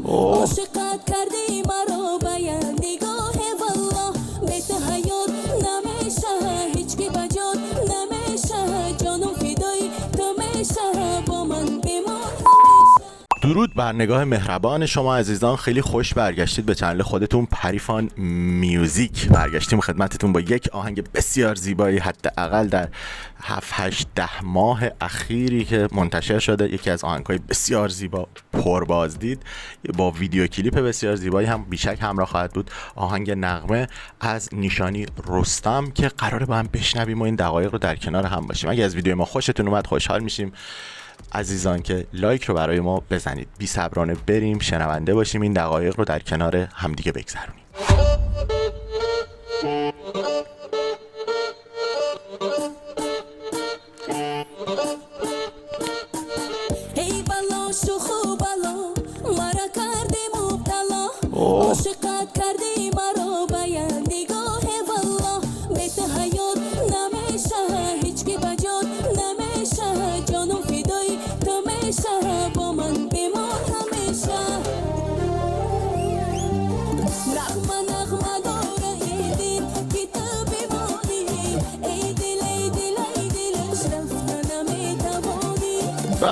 عاشقت کردی مرا باید نگاه والله بهت حیات نمیشه هیچ کی بجات نمیشه جانم فدای تو میشه با من بمان. درود بر نگاه مهربان شما عزیزان، خیلی خوش برگشتید به چنل خودتون پریفان میوزیک. برگشتیم خدمتتون با یک آهنگ بسیار زیبایی، حداقل در 7-8-10 ماه اخیری که منتشر شده. یکی از آهنگ‌های بسیار زیبا پربازدید با ویدیو کلیپ بسیار زیبایی هم بیشک همراه خواهد بود. آهنگ نغمه از نیشانی رستم که قراره با هم بشنویم و این دقایق رو در کنار هم باشیم. اگه از ویدیو ما خوشتون اومد خوشحال میشیم عزیزان که لایک رو برای ما بزنید. بی صبرانه بریم شنونده باشیم، این دقایق رو در کنار همدیگه بگذرونیم. ای بالا شو خوب بالا مرا کردی مبتلا عاشقت کردی مرا باید نگاه والله بهت حیات نمیشه هیچ کی بجات نمیشه جانم فدای تو میشه با من بمان همیشه. نغمه داره ای دل که تو بمانی ای دل ای دل ای دلش رفت نمیتوانی. به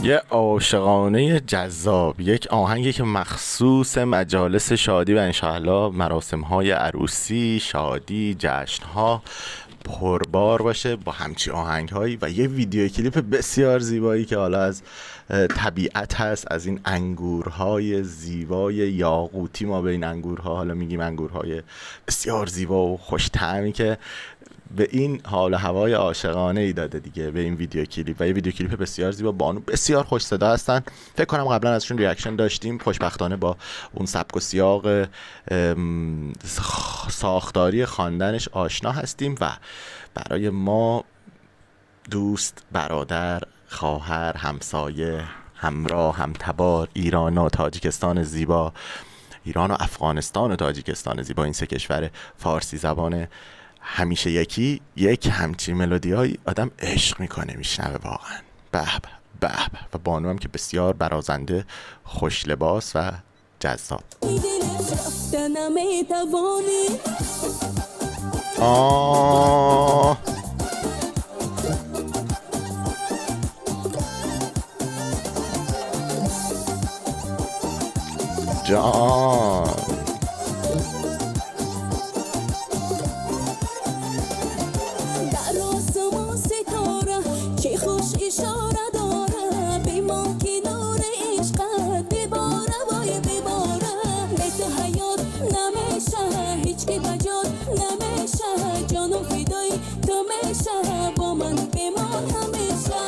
به یه عاشقانه جذاب، یک آهنگی که مخصوص مجالس شادی و انشاءالله مراسم‌های عروسی، شادی، جشن‌ها پربار باشه با همچی آهنگ‌هایی و یه ویدیو کلیپ بسیار زیبایی که حالا از طبیعت هست، از این انگورهای زیبای یاقوتی، ما به این انگورها حالا میگیم انگورهای بسیار زیبا و خوش طعمی که به این حال و هوای عاشقانه ای داده دیگه به این ویدیو کلیپ. و یه ویدیو کلیپ بسیار زیبا، بانو بسیار خوش صدا هستن. فکر کنم قبلا ازشون ریاکشن داشتیم، خوشبختانه با اون سبک و سیاق ساختاری خواندنش آشنا هستیم و برای ما دوست، برادر، خواهر، همسایه، همراه، همتبار، ایران و تاجیکستان زیبا، ایران و افغانستان و تاجیکستان زیبا، این سه کشور فارسی زبان همیشه یک همچین ملودیایی آدم عشق میکنه میشنوه واقعا. به به به. و بانو هم که بسیار برازنده، خوش لباس و جذاب. جان اشاره داره به ما که نور عشقت بباره وای بباره بهت حیات نمیشه هیچ کی بجات نمیشه جانم فدای تو میشه با من بمان همیشه.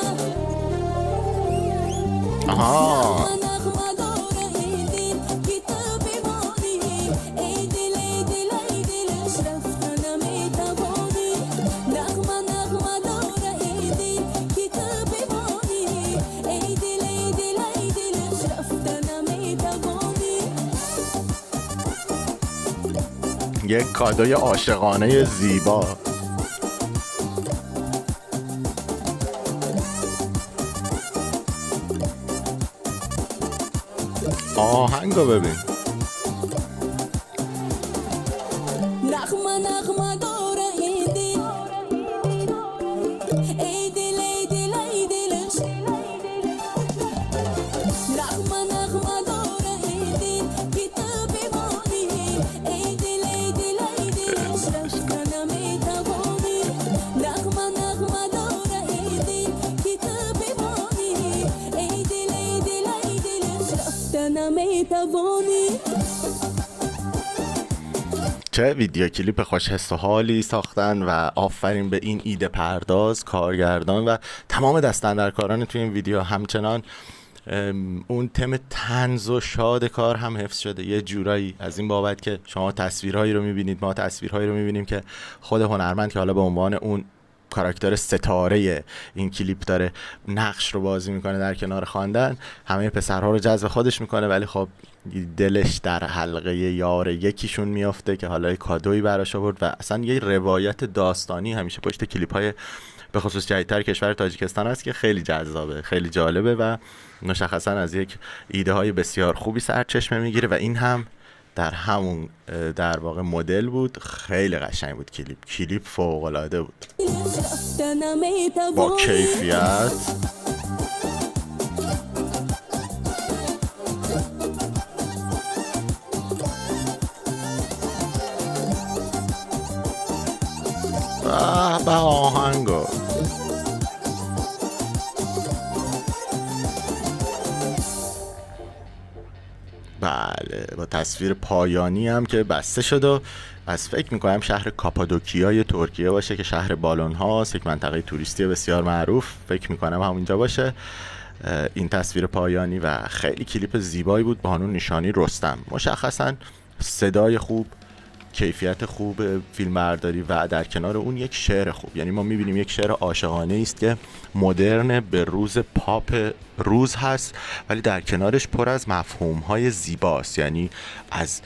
یک کادوی عاشقانه زیبا. آهنگو ببین. نغمه داره ای دل ای دل ای دل ای دلش نغمه داره ای دل که تو بمانی ای دل ای دل ای دلش رفت نمیتوانی. نغمه داره ای دل که تو بمانی ای دل ای دل ای دلش رفت نمیتوانی. چه ویدیو کلیپ خوش حس و حالی ساختن و آفرین به این ایده پرداز، کارگردان و تمام دستاندرکاران توی این ویدیو. همچنان اون تم طنز و شاد کار هم حفظ شده یه جورایی، از این بابت که شما تصویرهایی رو میبینید، ما تصویرهایی رو میبینیم که خود هنرمند که حالا به عنوان اون کاراکتر ستاره این کلیپ داره نقش رو بازی میکنه در کنار خواندن، همه پسرها رو جذب خودش میکنه، ولی خب دلش در حلقه یار یکیشون میافته که حالا کادویی براش آورد و اصلا یه روایت داستانی همیشه پشت کلیپ های به خصوص جدیدتر کشور تاجیکستان هست که خیلی جذابه، خیلی جالبه و مشخصا از یک ایده های بسیار خوبی سرچشمه میگیره و این هم در همون در واقع مدل بود. خیلی قشنگ بود کلیپ فوق العاده بود با کیفیت. به آهنگو بله، با تصویر پایانی هم که بسته شد و از فکر میکنم شهر کاپادوکیای ترکیه باشه که شهر بالون هاست، یک منطقه توریستی بسیار معروف، فکر میکنم همونجا باشه این تصویر پایانی و خیلی کلیپ زیبایی بود. بانو نشانی رستم، مشخصا صدای خوب، کیفیت خوب فیلمبرداری و در کنار اون یک شعر خوب. یعنی ما میبینیم یک شعر عاشقانه است که مدرن به روز پاپ روز هست ولی در کنارش پر از مفهوم‌های زیباست. یعنی از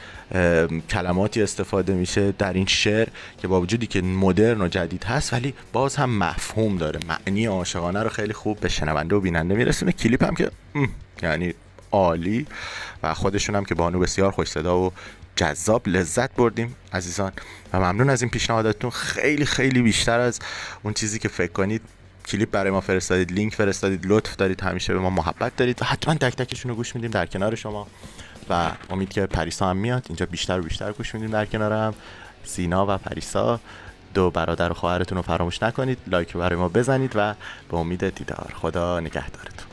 کلماتی استفاده میشه در این شعر که با وجودی که مدرن و جدید هست ولی باز هم مفهوم داره، معنی عاشقانه رو خیلی خوب به شنونده و بیننده میرسونه. کلیپ هم که یعنی عالی و خودشون هم که بانو بسیار خوش صدا و جذاب، لذت بردیم عزیزان و ممنون از این پیشنهاداتتون. خیلی خیلی بیشتر از اون چیزی که فکر کنید کلیپ برای ما فرستادید، لینک فرستادید، لطف دارید، همیشه به ما محبت دارید و حتما تک تکشون رو گوش میدیم در کنار شما و امید که پریسا هم میاد اینجا بیشتر و بیشتر گوش میدیم در کنارم. سینا و پریسا دو برادر و خواهرتون رو فراموش نکنید، لایک برای ما بزنید و به امید دیدار. خدا نگهدارتون.